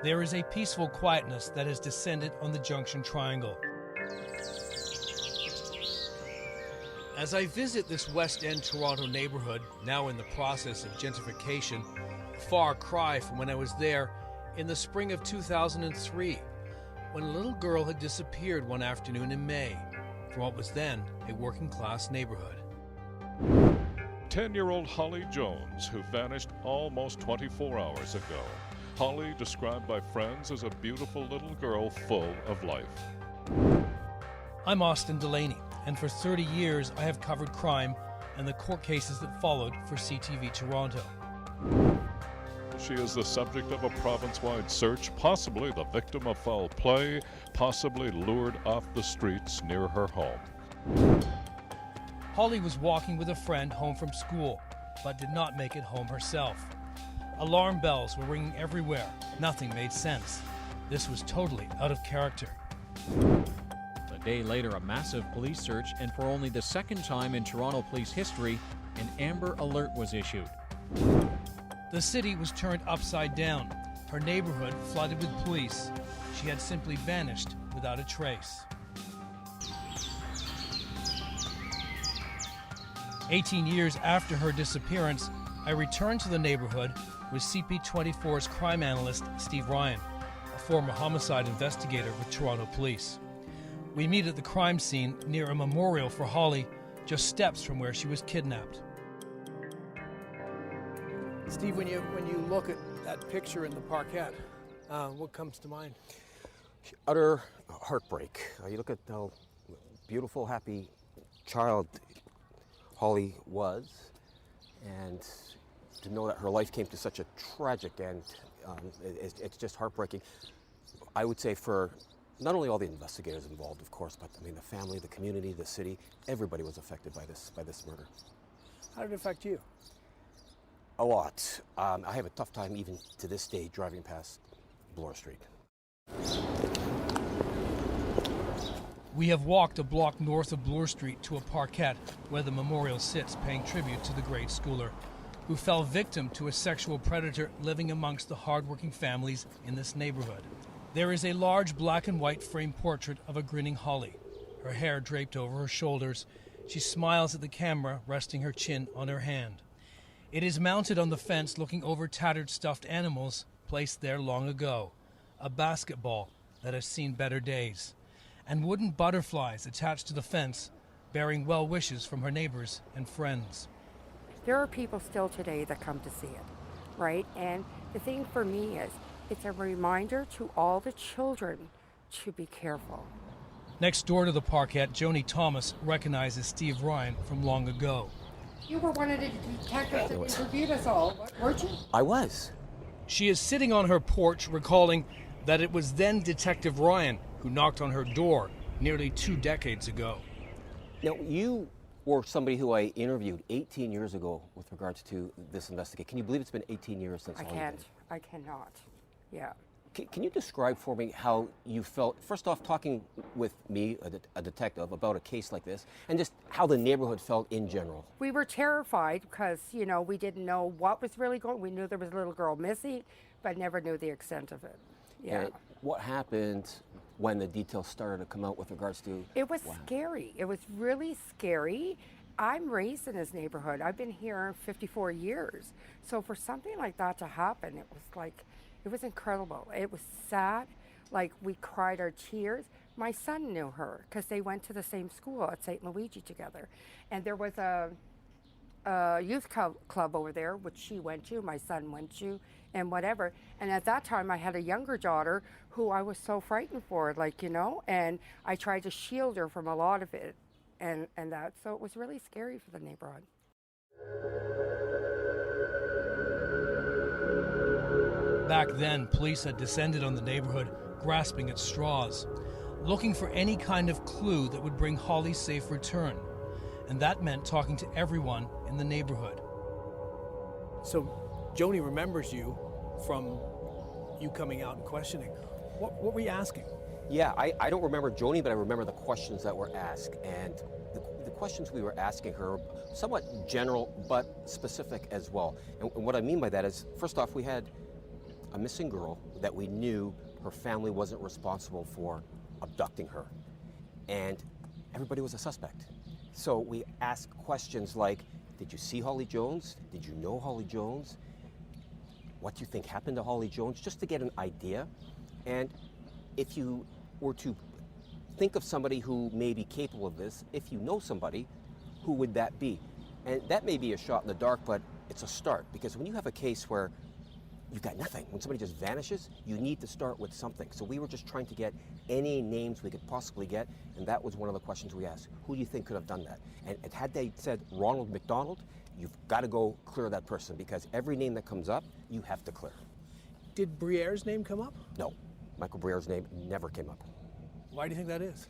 There is a peaceful quietness that has descended on the Junction Triangle. As I visit this West End Toronto neighborhood, now in the process of gentrification, a far cry from when I was there in the spring of 2003, when a little girl had disappeared one afternoon in May from what was then a working-class neighborhood. 10-year-old Holly Jones, who vanished almost 24 hours ago. Holly, described by friends as a beautiful little girl full of life. I'm Austin Delaney, and for 30 years I have covered crime and the court cases that followed for CTV Toronto. She is the subject of a province-wide search, possibly the victim of foul play, possibly lured off the streets near her home. Holly was walking with a friend home from school, but did not make it home herself. Alarm bells were ringing everywhere. Nothing made sense. This was totally out of character. A day later, a massive police search, and for only the second time in Toronto police history, an Amber Alert was issued. The city was turned upside down. Her neighborhood flooded with police. She had simply vanished without a trace. 18 years after her disappearance, I returned to the neighborhood with CP24's crime analyst, Steve Ryan, a former homicide investigator with Toronto Police. We meet at the crime scene near a memorial for Holly, just steps from where she was kidnapped. Steve, when you look at that picture in the parquet, what comes to mind? Utter heartbreak. You look at how beautiful, happy child Holly was, and to know that her life came to such a tragic end, it's just heartbreaking. I would say for not only all the investigators involved, of course, but I mean the family, the community, the city, everybody was affected by this murder. How did it affect you? A lot. I have a tough time even to this day driving past Bloor Street. We have walked a block north of Bloor Street to a parquet where the memorial sits, paying tribute to the great schooler who fell victim to a sexual predator living amongst the hardworking families in this neighborhood. There is a large black and white framed portrait of a grinning Holly, her hair draped over her shoulders. She smiles at the camera, resting her chin on her hand. It is mounted on the fence looking over tattered stuffed animals placed there long ago, a basketball that has seen better days, and wooden butterflies attached to the fence, bearing well wishes from her neighbors and friends. There are people still today that come to see it, right? And the thing for me is, it's a reminder to all the children to be careful. Next door to the parquet, Joni Thomas recognizes Steve Ryan from long ago. You were one of the detectives that interviewed us all, weren't you? I was. She is sitting on her porch recalling that it was then Detective Ryan who knocked on her door nearly 2 decades ago. Now, you were somebody who I interviewed 18 years ago with regards to this investigation. Can you believe it's been 18 years since Holly died? I cannot. Yeah. Can you describe for me how you felt, first off, talking with me, a detective, about a case like this, and just how the neighborhood felt in general? We were terrified because, you know, we didn't know what was really going on. We knew there was a little girl missing, but never knew the extent of it. Yeah. And what happened when the details started to come out with regards to... It was scary. It was really scary. I'm raised in this neighborhood. I've been here 54 years. So for something like that to happen, it was like... It was incredible. It was sad. Like, we cried our tears. My son knew her because they went to the same school at St. Luigi together. And there was a youth club over there, which she went to, my son went to, and whatever. And at that time, I had a younger daughter who I was so frightened for, like, you know, and I tried to shield her from a lot of it and that. So it was really scary for the neighborhood. Back then, police had descended on the neighborhood, grasping at straws, looking for any kind of clue that would bring Holly's safe return. And that meant talking to everyone in the neighborhood. So Joni remembers you from you coming out and questioning. What were you asking? Yeah, I don't remember Joni, but I remember the questions that were asked. And the questions we were asking her, somewhat general, but specific as well. And what I mean by that is, first off, we had a missing girl that we knew her family wasn't responsible for abducting her. And everybody was a suspect. So we asked questions like, did you see Holly Jones? Did you know Holly Jones? What do you think happened to Holly Jones? Just to get an idea. And if you were to think of somebody who may be capable of this, if you know somebody, who would that be? And that may be a shot in the dark, but it's a start, because when you have a case where you've got nothing, when somebody just vanishes, you need to start with something. So we were just trying to get any names we could possibly get, and that was one of the questions we asked. Who do you think could have done that? And had they said Ronald McDonald, you've got to go clear that person, because every name that comes up, you have to clear. Did Briere's name come up? No, Michael Briere's name never came up. Why do you think that is?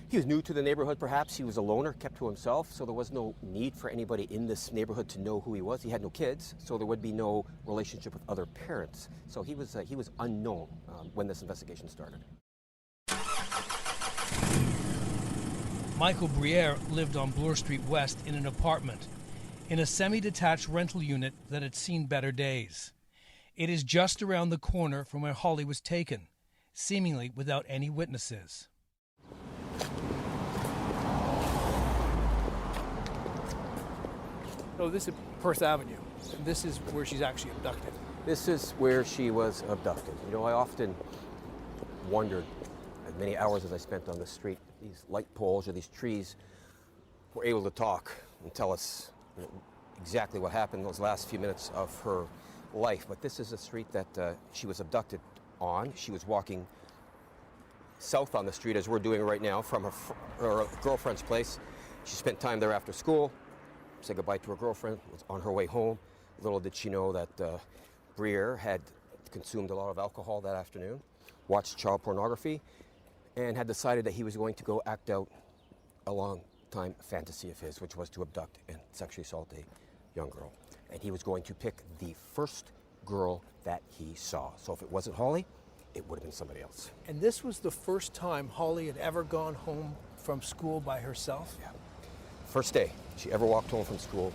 He was new to the neighborhood, perhaps. He was a loner, kept to himself, so there was no need for anybody in this neighborhood to know who he was. He had no kids, so there would be no relationship with other parents. So he was unknown when this investigation started. Michael Briere lived on Bloor Street West in an apartment, in a semi-detached rental unit that had seen better days. It is just around the corner from where Holly was taken, seemingly without any witnesses. So this is Perth Avenue, and this is where she's actually abducted. This is where she was abducted. You know, I often wondered, as many hours as I spent on the street, these light poles or these trees were able to talk and tell us, you know, exactly what happened those last few minutes of her life. But this is a street that she was abducted on. She was walking south on the street, as we're doing right now, from her girlfriend's place. She spent time there after school, said goodbye to her girlfriend, was on her way home. Little did she know that Briere had consumed a lot of alcohol that afternoon, watched child pornography, and had decided that he was going to go act out a long-time fantasy of his, which was to abduct and sexually assault a young girl. And he was going to pick the first girl that he saw. So if it wasn't Holly, it would have been somebody else. And this was the first time Holly had ever gone home from school by herself? Yeah. First day she ever walked home from school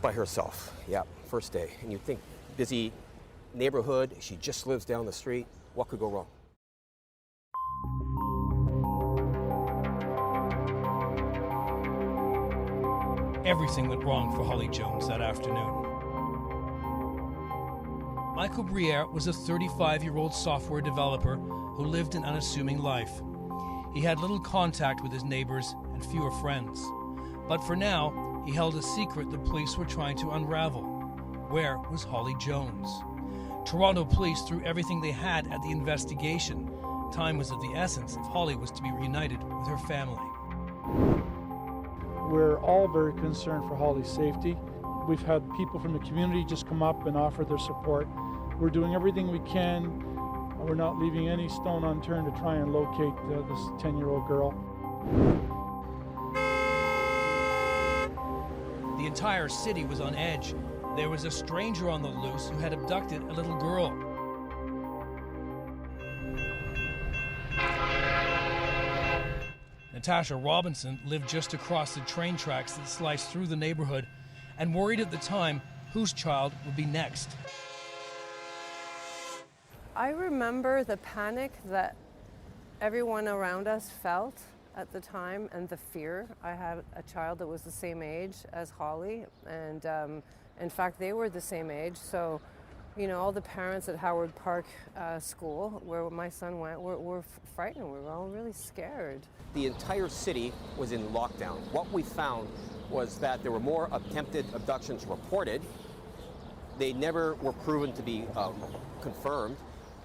by herself. Yeah, first day. And you'd think, busy neighborhood, she just lives down the street. What could go wrong? Everything went wrong for Holly Jones that afternoon. Michael Briere was a 35-year-old software developer who lived an unassuming life. He had little contact with his neighbors and fewer friends. But for now, he held a secret the police were trying to unravel. Where was Holly Jones? Toronto police threw everything they had at the investigation. Time was of the essence if Holly was to be reunited with her family. We're all very concerned for Holly's safety. We've had people from the community just come up and offer their support. We're doing everything we can. We're not leaving any stone unturned to try and locate this 10-year-old girl. The entire city was on edge. There was a stranger on the loose who had abducted a little girl. Natasha Robinson lived just across the train tracks that sliced through the neighborhood and worried at the time whose child would be next. I remember the panic that everyone around us felt at the time and the fear. I had a child that was the same age as Holly, and in fact they were the same age, so you know, all the parents at Howard Park School, where my son went, were frightened. We were all really scared. The entire city was in lockdown. What we found was that there were more attempted abductions reported. They never were proven to be confirmed,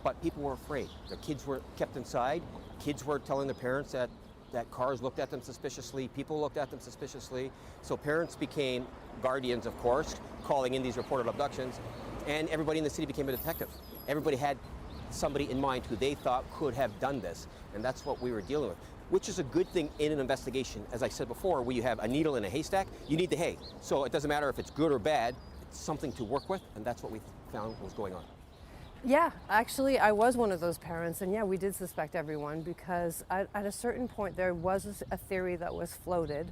but people were afraid. The kids were kept inside. Kids were telling their parents that cars looked at them suspiciously, people looked at them suspiciously. So parents became guardians, of course, calling in these reported abductions, and everybody in the city became a detective. Everybody had somebody in mind who they thought could have done this, and that's what we were dealing with, which is a good thing in an investigation. As I said before, where you have a needle in a haystack, you need the hay. So it doesn't matter if it's good or bad, it's something to work with, and that's what we found was going on. Yeah, actually, I was one of those parents, and yeah, we did suspect everyone because at a certain point there was a theory that was floated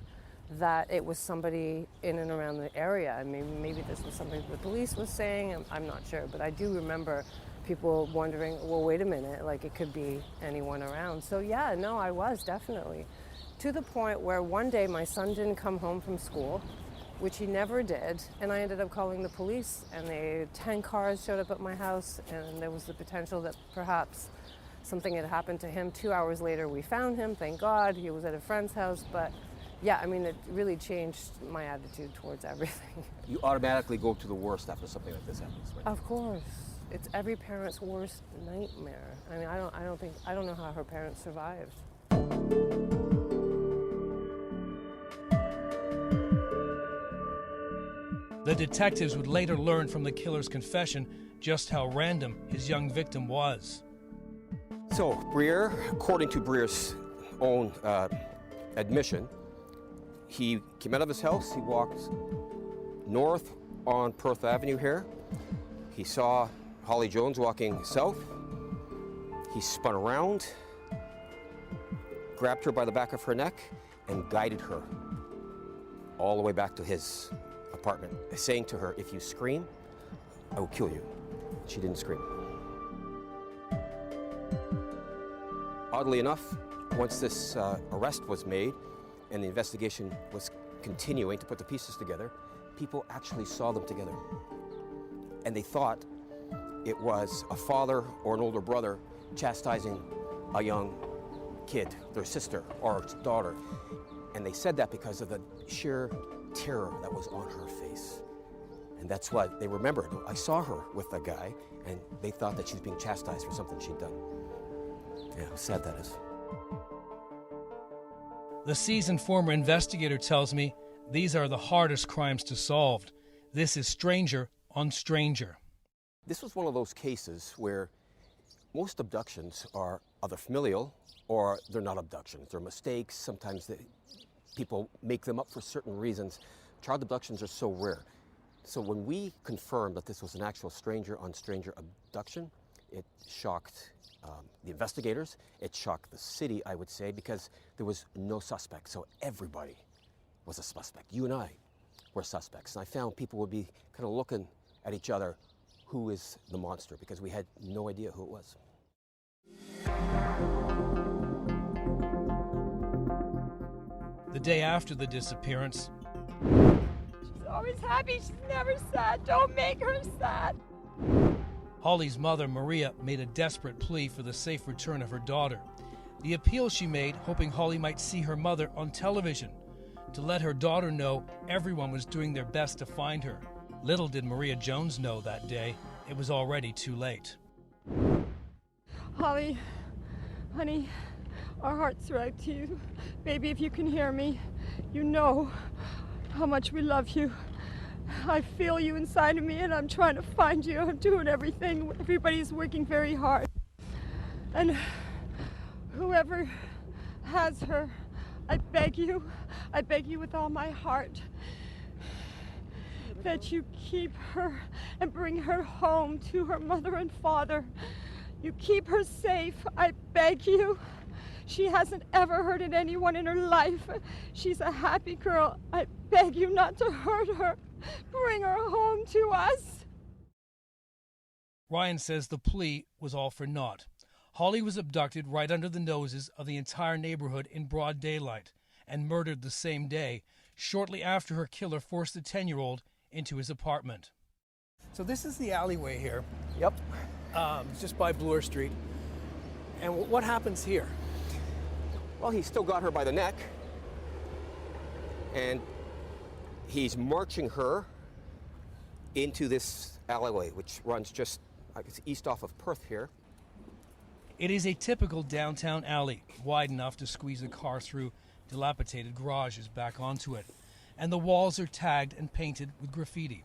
that it was somebody in and around the area. I mean, maybe this was something the police was saying, I'm not sure, but I do remember people wondering, well, wait a minute, like it could be anyone around. So yeah, no, I was definitely. To the point where one day my son didn't come home from school, which he never did, and I ended up calling the police, and 10 cars showed up at my house, and there was the potential that perhaps something had happened to him. 2 hours later, we found him, thank God. He was at a friend's house, but yeah, I mean, it really changed my attitude towards everything. You automatically go to the worst after something like this happens, right? Of course. It's every parent's worst nightmare. I mean, I don't know how her parents survived. The detectives would later learn from the killer's confession just how random his young victim was. So, Briere, according to Briere's own admission, he came out of his house, he walked north on Perth Avenue here. He saw Holly Jones walking south. He spun around, grabbed her by the back of her neck, and guided her all the way back to his apartment, saying to her, if you scream, I will kill you. She didn't scream. Oddly enough, once this arrest was made and the investigation was continuing to put the pieces together, people actually saw them together. And they thought it was a father or an older brother chastising a young kid, their sister or daughter. And they said that because of the sheer terror that was on her face. And that's what they remembered. I saw her with a guy, and they thought that she was being chastised for something she'd done. Yeah, how sad that is. The seasoned former investigator tells me these are the hardest crimes to solve. This is stranger on stranger. This was one of those cases where most abductions are either familial or they're not abductions. They're mistakes. Sometimes people make them up for certain reasons. Child abductions are so rare. So when we confirmed that this was an actual stranger on stranger abduction, it shocked the investigators. It shocked the city, I would say, because there was no suspect. So everybody was a suspect. You and I were suspects. And I found people would be kind of looking at each other, who is the monster? Because we had no idea who it was. The day after the disappearance, she's always happy, she's never sad. Don't make her sad. Holly's mother, Maria, made a desperate plea for the safe return of her daughter. The appeal she made, hoping Holly might see her mother on television, to let her daughter know everyone was doing their best to find her. Little did Maria Jones know that day, it was already too late. Holly, honey, our hearts are out to you. Baby, if you can hear me, you know how much we love you. I feel you inside of me, and I'm trying to find you. I'm doing everything. Everybody's working very hard. And whoever has her, I beg you with all my heart, that you keep her and bring her home to her mother and father. You keep her safe, I beg you. She hasn't ever hurted anyone in her life. She's a happy girl. I beg you not to hurt her. Bring her home to us. Ryan says the plea was all for naught. Holly was abducted right under the noses of the entire neighborhood in broad daylight and murdered the same day, shortly after her killer forced the 10-year-old into his apartment. So this is the alleyway here. Yep. It's just by Bloor Street. And what happens here? Well, he still got her by the neck, and he's marching her into this alleyway, which runs just, I guess, east off of Perth here. It is a typical downtown alley, wide enough to squeeze a car through dilapidated garages back onto it. And the walls are tagged and painted with graffiti.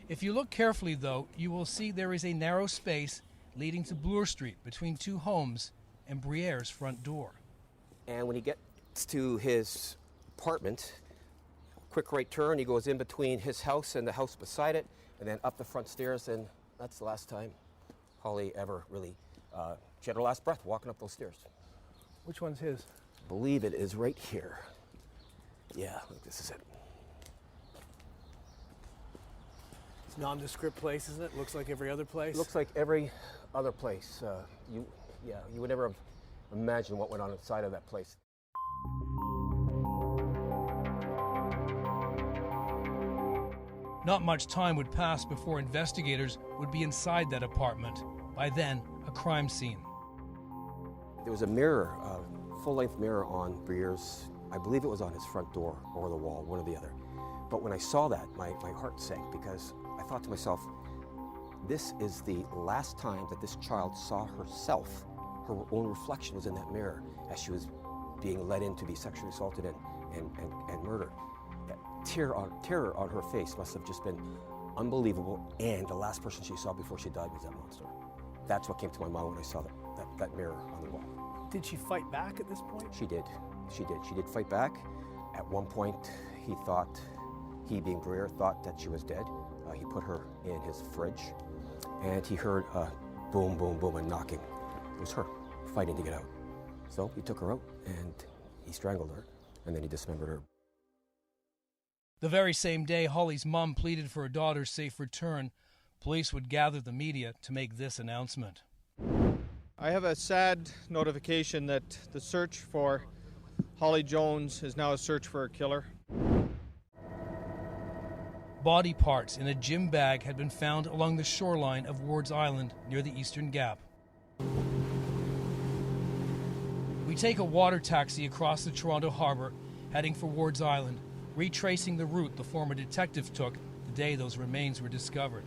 If you look carefully, though, you will see there is a narrow space leading to Bloor Street between two homes and Briere's front door. And when he gets to his apartment, quick right turn, he goes in between his house and the house beside it, and then up the front stairs, and that's the last time Holly ever really, she had her last breath walking up those stairs. Which one's his? I believe it is right here. Yeah, I think this is it. It's a nondescript place, isn't it? Looks like every other place. Looks like every other place. You would never have imagined what went on inside of that place. Not much time would pass before investigators would be inside that apartment. By then, a crime scene. There was a mirror, a full-length mirror on Brier's, I believe it was on his front door or the wall, one or the other. But when I saw that, my heart sank because I thought to myself, this is the last time that this child saw herself. Her own reflection was in that mirror as she was being led in to be sexually assaulted and murdered. That terror on her face must have just been unbelievable, and the last person she saw before she died was that monster. That's what came to my mind when I saw that mirror on the wall. Did she fight back at this point? She did. She did fight back. At one point, he being Briere, thought that she was dead. He put her in his fridge, and he heard boom, boom, boom, and knocking. It was her fighting to get out. So he took her out, and he strangled her, and then he dismembered her. The very same day Holly's mom pleaded for her daughter's safe return, police would gather the media to make this announcement. I have a sad notification that the search for Holly Jones is now a search for a killer. Body parts in a gym bag had been found along the shoreline of Ward's Island near the Eastern Gap. We take a water taxi across the Toronto Harbour, heading for Ward's Island, retracing the route the former detective took the day those remains were discovered.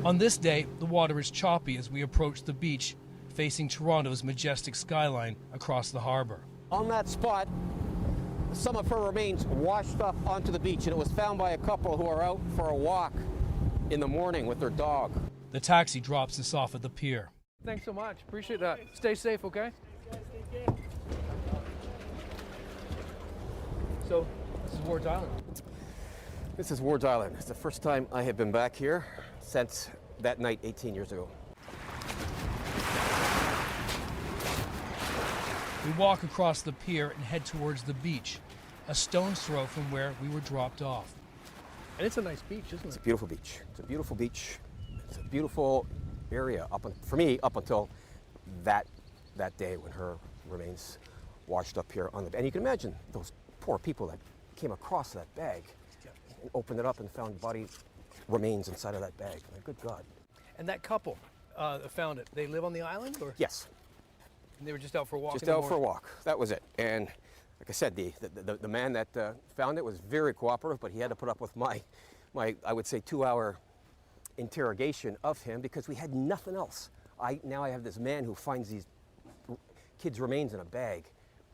On this day, the water is choppy as we approach the beach, facing Toronto's majestic skyline across the harbour. On that spot, some of her remains washed up onto the beach, and it was found by a couple who are out for a walk in the morning with their dog. The taxi drops us off at the pier. Thanks so much. Appreciate that. Stay safe, okay? So, this is Ward's Island. This is Ward's Island. It's the first time I have been back here since that night 18 years ago. We walk across the pier and head towards the beach, a stone's throw from where we were dropped off. And it's a nice beach, isn't it? It's a beautiful beach. It's a beautiful beach. It's a beautiful area for me up until that day when her remains washed up here on the. And you can imagine those poor people that came across that bag and opened it up and found body remains inside of that bag. My good God. And that couple that found it, they live on the island, or? Yes. And they were just out for a walk. Just out for a walk. That was it. And like I said, the man that found it was very cooperative, but he had to put up with my I would say 2-hour interrogation of him because we had nothing else. Now I have this man who finds these kids' remains in a bag.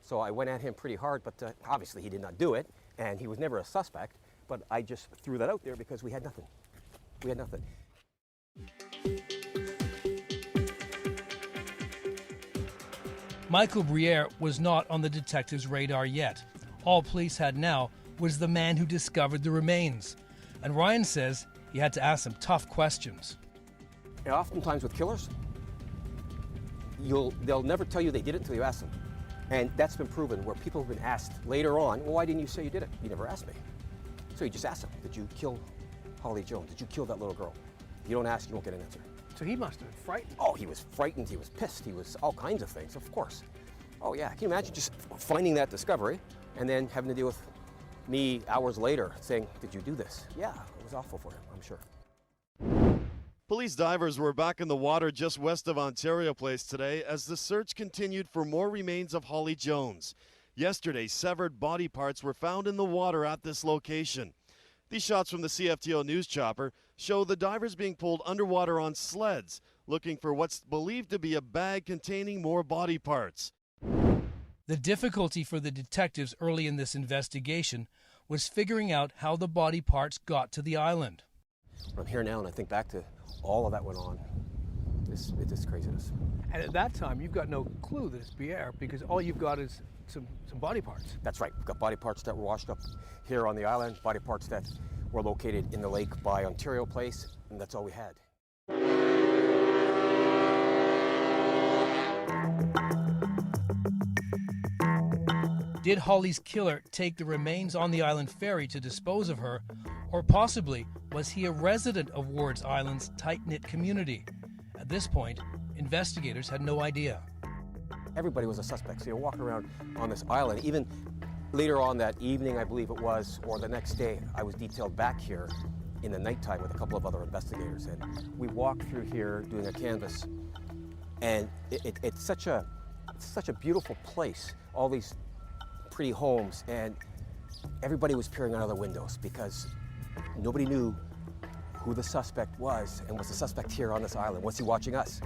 So I went at him pretty hard, but obviously he did not do it, and he was never a suspect. But I just threw that out there because we had nothing. We had nothing. Michael Briere was not on the detective's radar yet. All police had now was the man who discovered the remains. And Ryan says he had to ask some tough questions. And oftentimes with killers, they'll never tell you they did it until you ask them. And that's been proven where people have been asked later on, well, why didn't you say you did it? You never asked me. So you just ask them, did you kill Holly Jones? Did you kill that little girl? If you don't ask, you won't get an answer. So he must have been frightened. Oh, he was frightened, he was pissed, he was all kinds of things, of course. Oh yeah, can you imagine just finding that discovery and then having to deal with me hours later saying, did you do this? Yeah, it was awful for him, I'm sure. Police divers were back in the water just west of Ontario Place today as the search continued for more remains of Holly Jones. Yesterday, severed body parts were found in the water at this location. These shots from the CFTO news chopper show the divers being pulled underwater on sleds, looking for what's believed to be a bag containing more body parts. The difficulty for the detectives early in this investigation was figuring out how the body parts got to the island. I'm here now and I think back to all of that went on. It's craziness. And at that time, you've got no clue that it's Briere because all you've got is some body parts. That's right. We've got body parts that were washed up here on the island, body parts that were located in the lake by Ontario Place, and that's all we had. Did Holly's killer take the remains on the island ferry to dispose of her, or possibly Was he a resident of Wards Island's tight-knit community? At this point, investigators had no idea. Everybody was a suspect, so you're walking around on this island. Even later on that evening, I believe it was, or the next day, I was detailed back here in the nighttime with a couple of other investigators. And we walked through here doing a canvass, and it's such a beautiful place, all these pretty homes, and everybody was peering out of their windows because nobody knew who the suspect was, and was the suspect here on this island? Was he watching us?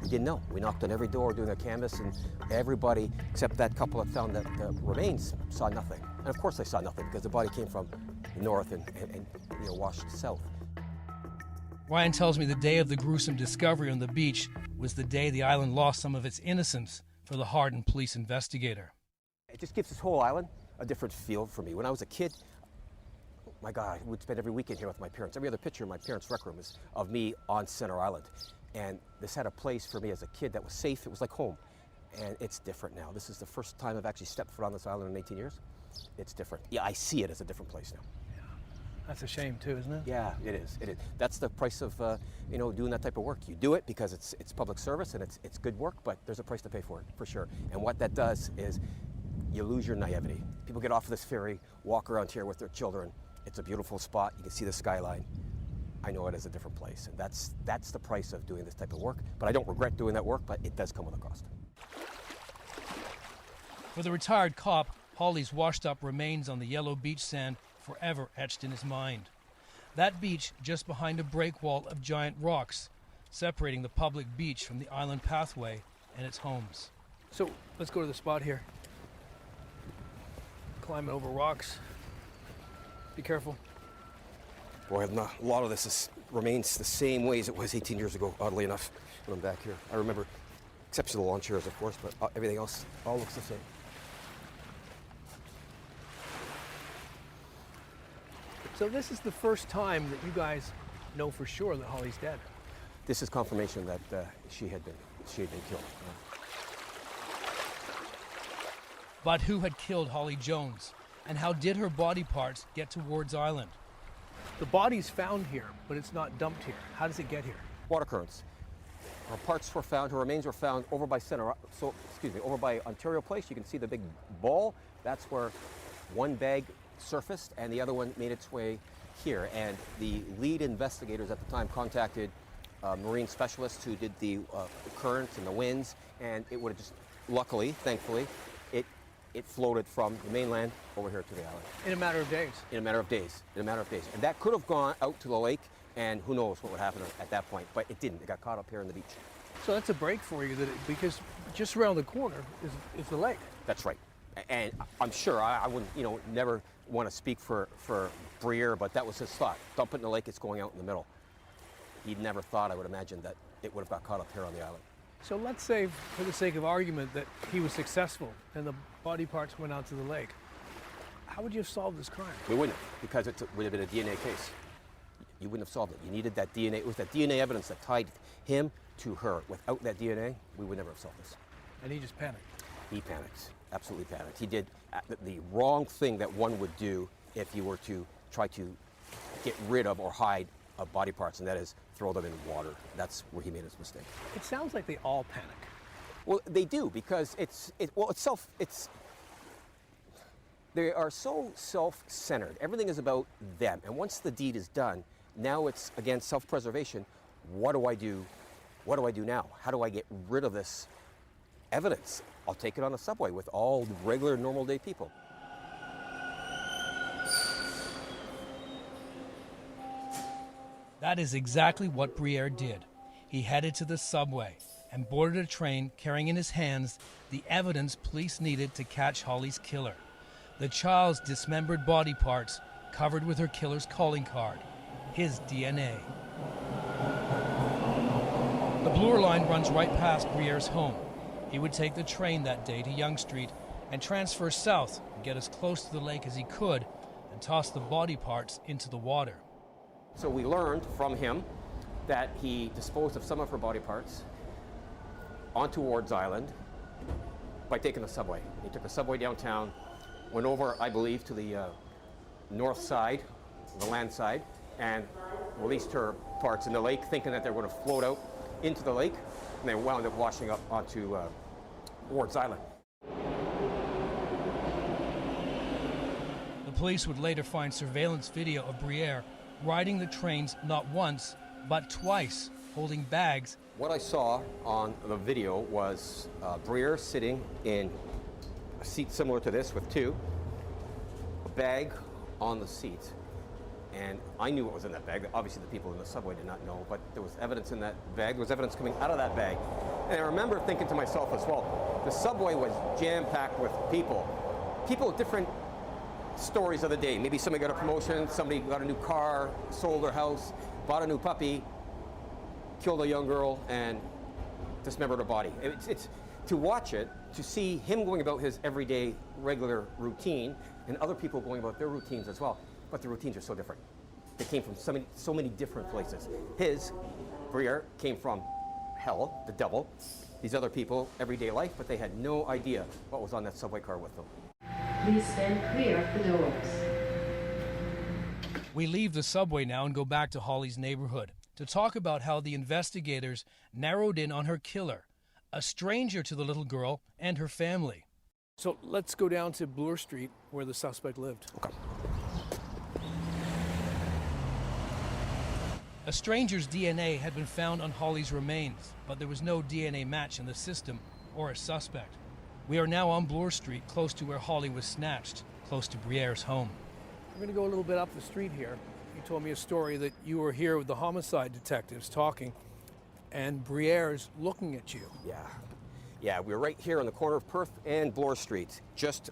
We didn't know. We knocked on every door doing a canvass, and everybody except that couple that found the remains saw nothing. And of course they saw nothing because the body came from the north and washed south. Ryan tells me the day of the gruesome discovery on the beach was the day the island lost some of its innocence for the hardened police investigator. It just gives this whole island a different feel for me. When I was a kid, my God, I would spend every weekend here with my parents. Every other picture in my parents' rec room is of me on Center Island. And this had a place for me as a kid that was safe. It was like home. And it's different now. This is the first time I've actually stepped foot on this island in 18 years. It's different. Yeah, I see it as a different place now. Yeah. That's a shame too, isn't it? Yeah, it is. It is. That's the price of doing that type of work. You do it because it's public service and it's good work, but there's a price to pay for it, for sure. And what that does is you lose your naivety. People get off of this ferry, walk around here with their children. It's a beautiful spot. You can see the skyline. I know it is a different place, and that's the price of doing this type of work. But I don't regret doing that work, but it does come with a cost. For the retired cop, Hawley's washed-up remains on the yellow beach sand forever etched in his mind. That beach just behind a break wall of giant rocks, separating the public beach from the island pathway and its homes. So let's go to the spot here. Climbing over rocks. Be careful. Boy, a lot of this remains the same way as it was 18 years ago, oddly enough, when I'm back here. I remember, except for the lawn chairs, of course, but everything else all looks the same. So this is the first time that you guys know for sure that Holly's dead. This is confirmation that she had been killed. But who had killed Holly Jones? And how did her body parts get to Wards Island? The body's found here, but it's not dumped here. How does it get here? Water currents. Her parts were found, her remains were found over by over by Ontario Place. You can see the big ball. That's where one bag surfaced and the other one made its way here. And the lead investigators at the time contacted marine specialists who did the currents and the winds, and it would have just, luckily, thankfully, it floated from the mainland over here to the island. In a matter of days? In a matter of days. In a matter of days. And that could have gone out to the lake, and who knows what would happen at that point, but it didn't. It got caught up here on the beach. So that's a break for you, because just around the corner is the lake. That's right. And I'm sure, I wouldn't, never want to speak for Briere, but that was his thought. Dump it in the lake, it's going out in the middle. He'd never thought, I would imagine, that it would have got caught up here on the island. So let's say, for the sake of argument, that he was successful and the body parts went out to the lake. How would you have solved this crime? We wouldn't have, because it would have been a DNA case. You wouldn't have solved it. You needed that DNA. It was that DNA evidence that tied him to her. Without that DNA, we would never have solved this. And he just panicked. He panicked, absolutely panicked. He did the wrong thing that one would do if you were to try to get rid of or hide body parts, and that is throw them in water. That's where he made his mistake. It sounds like they all panic. Well, they do, because they are so self-centered. Everything is about them. And once the deed is done, now it's, again, self-preservation. What do I do? What do I do now? How do I get rid of this evidence? I'll take it on the subway with all regular, normal day people. That is exactly what Briere did. He headed to the subway and boarded a train carrying in his hands the evidence police needed to catch Holly's killer. The child's dismembered body parts covered with her killer's calling card, his DNA. The Bloor line runs right past Briere's home. He would take the train that day to Yonge Street and transfer south and get as close to the lake as he could and toss the body parts into the water. So we learned from him that he disposed of some of her body parts onto Wards Island by taking the subway. He took the subway downtown, went over, I believe, to the north side, the land side, and released her parts in the lake, thinking that they were going to float out into the lake, and they wound up washing up onto Ward's Island. The police would later find surveillance video of Briere riding the trains not once, but twice, holding bags. What I saw on the video was Briere sitting in a seat similar to this with two, a bag on the seat, and I knew what was in that bag. Obviously the people in the subway did not know, but there was evidence in that bag. There was evidence coming out of that bag. And I remember thinking to myself as well, the subway was jam-packed with people with different stories of the day. Maybe somebody got a promotion, somebody got a new car, sold their house, bought a new puppy, killed a young girl, and dismembered her body. It's to watch it, to see him going about his everyday, regular routine, and other people going about their routines as well. But the routines are so different. They came from so many different places. Briere, came from hell, the devil. These other people, everyday life, but they had no idea what was on that subway car with them. Please stand clear of the doors. We leave the subway now and go back to Holly's neighborhood to talk about how the investigators narrowed in on her killer, a stranger to the little girl and her family. So let's go down to Bloor Street where the suspect lived. Okay. A stranger's DNA had been found on Holly's remains, but there was no DNA match in the system or a suspect. We are now on Bloor Street, close to where Holly was snatched, close to Briere's home. We're going to go a little bit up the street here. You told me a story that you were here with the homicide detectives talking, and Briere's looking at you. Yeah, we're right here on the corner of Perth and Bloor Street, just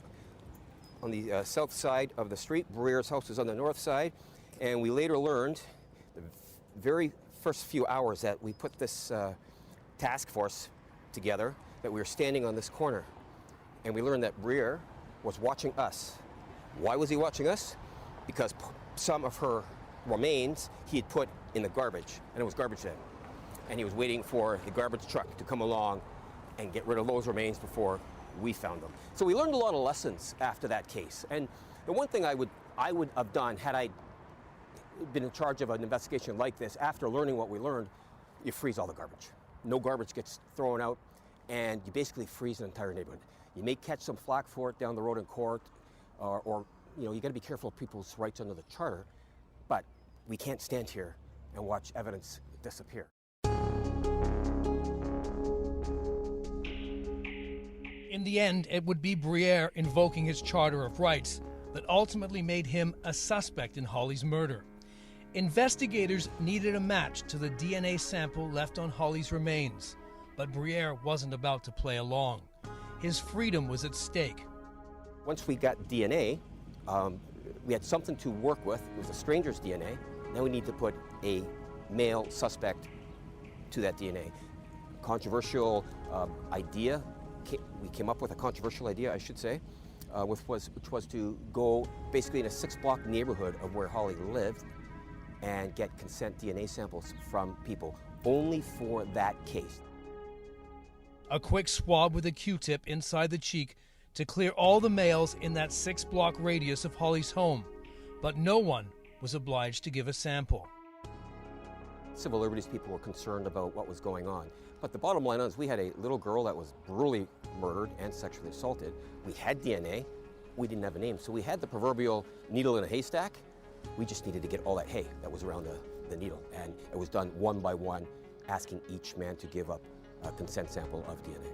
on the south side of the street. Briere's house is on the north side, and we later learned, the very first few hours that we put this task force together, that we were standing on this corner, and we learned that Briere was watching us. Why was he watching us? Because some of her remains he had put in the garbage, and it was garbage then. And he was waiting for the garbage truck to come along and get rid of those remains before we found them. So we learned a lot of lessons after that case. And the one thing I would have done had I been in charge of an investigation like this, after learning what we learned, you freeze all the garbage. No garbage gets thrown out, and you basically freeze an entire neighborhood. You may catch some flack for it down the road in court, or you know, you got to be careful of people's rights under the charter, but we can't stand here and watch evidence disappear. In the end, it would be Briere invoking his Charter of Rights that ultimately made him a suspect in Holly's murder. Investigators needed a match to the DNA sample left on Holly's remains, but Briere wasn't about to play along. His freedom was at stake. Once we got DNA, we had something to work with. It was a stranger's DNA. Now we need to put a male suspect to that DNA. Controversial idea. We came up with a controversial idea, I should say, which was to go basically in a 6-block neighborhood of where Holly lived and get consent DNA samples from people, only for that case. A quick swab with a Q-tip inside the cheek to clear all the males in that 6-block radius of Holly's home, but no one was obliged to give a sample. Civil liberties people were concerned about what was going on. But the bottom line is we had a little girl that was brutally murdered and sexually assaulted. We had DNA, we didn't have a name. So we had the proverbial needle in a haystack. We just needed to get all that hay that was around the needle. And it was done one by one, asking each man to give up a consent sample of DNA.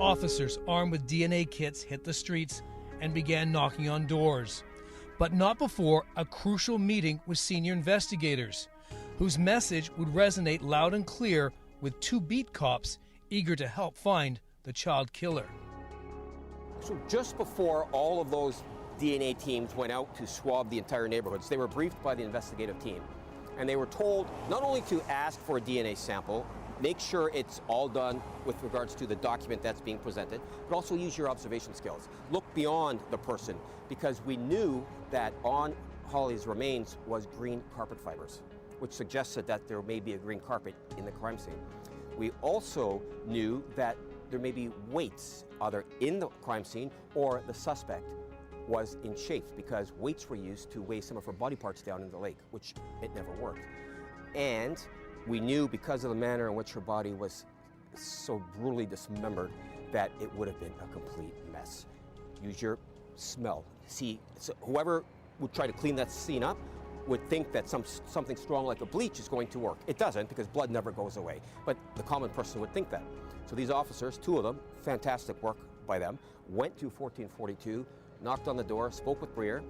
Officers armed with DNA kits hit the streets and began knocking on doors. But not before a crucial meeting with senior investigators, whose message would resonate loud and clear with 2 beat cops eager to help find the child killer. So just before all of those DNA teams went out to swab the entire neighborhoods, they were briefed by the investigative team. And they were told not only to ask for a DNA sample, make sure it's all done with regards to the document that's being presented, but also use your observation skills. Look beyond the person, because we knew that on Holly's remains was green carpet fibers, which suggested that there may be a green carpet in the crime scene. We also knew that there may be weights either in the crime scene or the suspect was in chafed because weights were used to weigh some of her body parts down in the lake, which it never worked. And we knew because of the manner in which her body was so brutally dismembered that it would have been a complete mess. Use your smell. See, so whoever would try to clean that scene up would think that something strong like a bleach is going to work. It doesn't, because blood never goes away. But the common person would think that. So these officers, 2 of them, fantastic work by them, went to 1442, knocked on the door, spoke with Briere,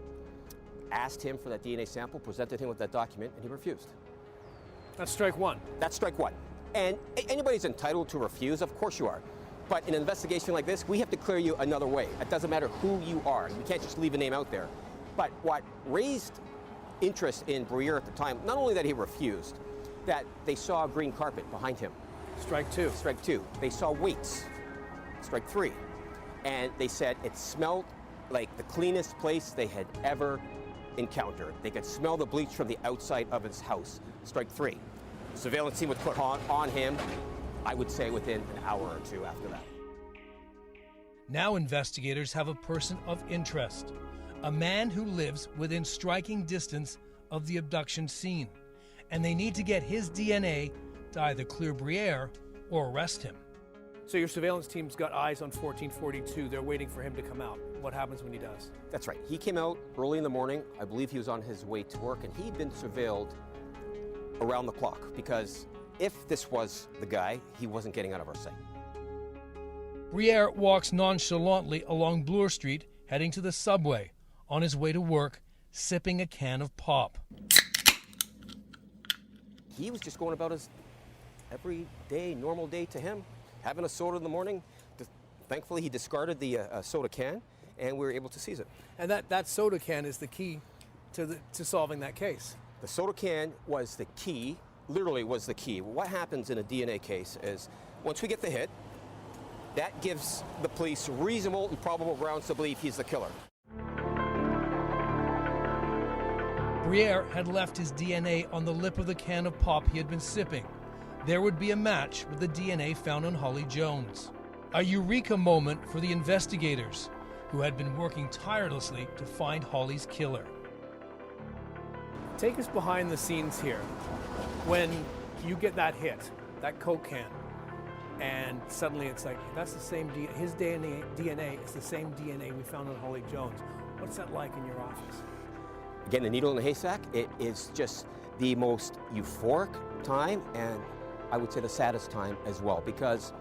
asked him for that DNA sample, presented him with that document, and he refused. That's strike one. That's strike one. And anybody's entitled to refuse, of course you are. But in an investigation like this, we have to clear you another way. It doesn't matter who you are. We can't just leave a name out there. But what raised interest in Briere at the time, not only that he refused, that they saw a green carpet behind him. Strike two. Strike two. They saw weights. Strike three. And they said it smelled like the cleanest place they had ever encountered. They could smell the bleach from the outside of his house. Strike three. Surveillance team was put on him, I would say within an hour or two after that. Now investigators have a person of interest, a man who lives within striking distance of the abduction scene, and they need to get his DNA to either clear Briere or arrest him. So your surveillance team's got eyes on 1442. They're waiting for him to come out. What happens when he does? That's right. He came out early in the morning. I believe he was on his way to work, and he'd been surveilled around the clock, because if this was the guy, he wasn't getting out of our sight. Briere walks nonchalantly along Bloor Street, heading to the subway, on his way to work, sipping a can of pop. He was just going about his everyday, normal day to him, having a soda in the morning. Thankfully, he discarded the soda can, and we were able to seize it. And that soda can is the key to solving that case. The soda can was the key, literally was the key. What happens in a DNA case is, once we get the hit, that gives the police reasonable and probable grounds to believe he's the killer. Briere had left his DNA on the lip of the can of pop he had been sipping. There would be a match with the DNA found on Holly Jones. A eureka moment for the investigators, who had been working tirelessly to find Holly's killer. Take us behind the scenes here. When you get that hit, that Coke can, and suddenly it's like, that's the same DNA, his DNA is the same DNA we found on Holly Jones. What's that like in your office? Again, the needle in a haystack, it is just the most euphoric time, and I would say the saddest time as well, because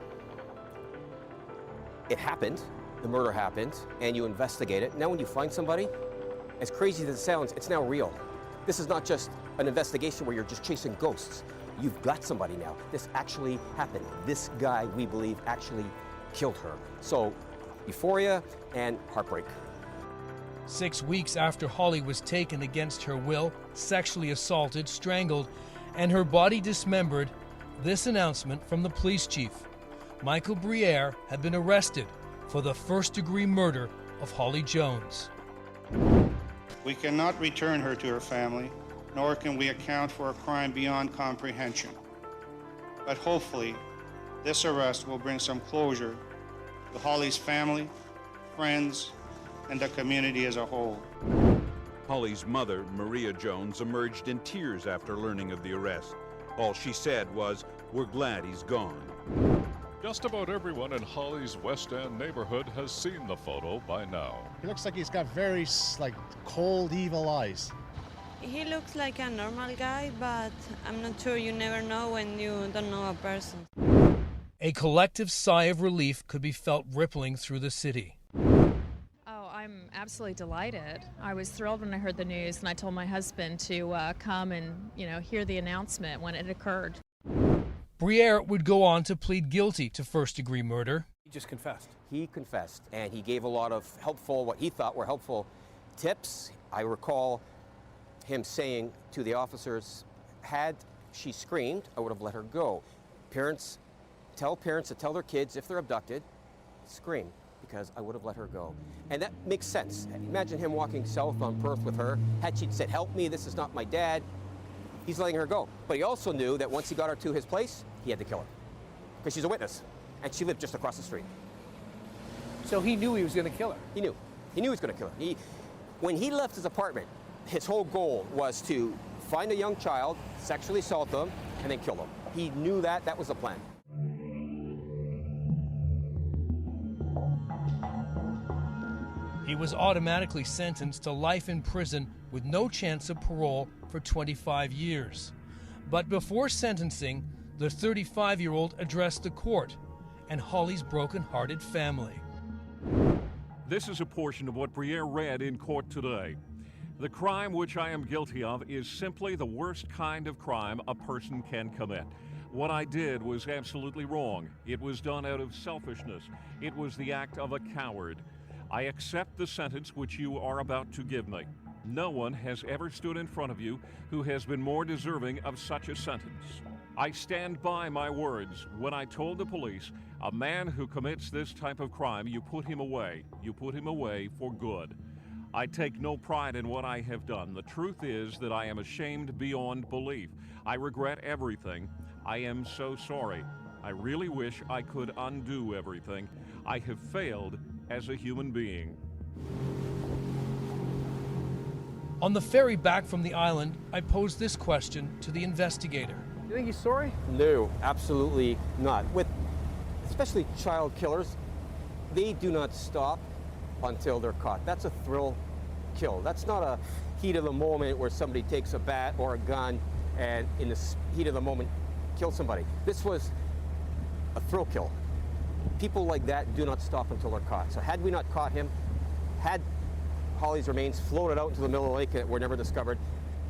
it happened, the murder happened, and you investigate it. Now when you find somebody, as crazy as it sounds, it's now real. This is not just an investigation where you're just chasing ghosts. You've got somebody now. This actually happened. This guy, we believe, actually killed her. So, euphoria and heartbreak. 6 weeks after Holly was taken against her will, sexually assaulted, strangled, and her body dismembered, this announcement from the police chief. Michael Briere had been arrested for the first-degree murder of Holly Jones. We cannot return her to her family, nor can we account for a crime beyond comprehension. But hopefully, this arrest will bring some closure to Holly's family, friends, and the community as a whole. Holly's mother, Maria Jones, emerged in tears after learning of the arrest. All she said was, "We're glad he's gone." Just about everyone in Holly's West End neighborhood has seen the photo by now. He looks like he's got very, cold, evil eyes. He looks like a normal guy, but I'm not sure. You never know when you don't know a person. A collective sigh of relief could be felt rippling through the city. Oh, I'm absolutely delighted. I was thrilled when I heard the news, and I told my husband to come and, hear the announcement when it occurred. Briere would go on to plead guilty to first-degree murder. He just confessed. He confessed, and he gave a lot of what he thought were helpful tips. I recall him saying to the officers, had she screamed, I would have let her go. Parents to tell their kids if they're abducted, scream, because I would have let her go. And that makes sense. Imagine him walking south on Perth with her. Had she said, help me, this is not my dad, he's letting her go. But he also knew that once he got her to his place, he had to kill her, because she's a witness. and she lived just across the street. So he knew he was going to kill her? He knew. He knew he was going to kill her. When he left his apartment, his whole goal was to find a young child, sexually assault them, and then kill them. He knew that. That was the plan. He was automatically sentenced to life in prison with no chance of parole for 25 years. But before sentencing, the 35-year-old addressed the court and Holly's broken-hearted family. This is a portion of what Briere read in court today. The crime which I am guilty of is simply the worst kind of crime a person can commit. What I did was absolutely wrong. It was done out of selfishness. It was the act of a coward. I accept the sentence which you are about to give me. No one has ever stood in front of you who has been more deserving of such a sentence. I stand by my words when I told the police, a man who commits this type of crime, you put him away. You put him away for good. I take no pride in what I have done. The truth is that I am ashamed beyond belief. I regret everything. I am so sorry. I really wish I could undo everything. I have failed as a human being. On the ferry back from the island, I posed this question to the investigator. You think he's sorry? No, absolutely not. With especially child killers, they do not stop until they're caught. That's a thrill kill. That's not a heat of the moment where somebody takes a bat or a gun and in the heat of the moment kill somebody. This was a thrill kill. People like that do not stop until they're caught. So had we not caught him, had Holly's remains floated out into the middle of the lake that were never discovered,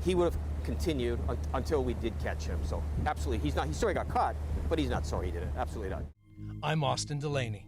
he would have continued until we did catch him. So absolutely, he's sorry he got caught, but he's not sorry he did it. Absolutely not. I'm Austin Delaney.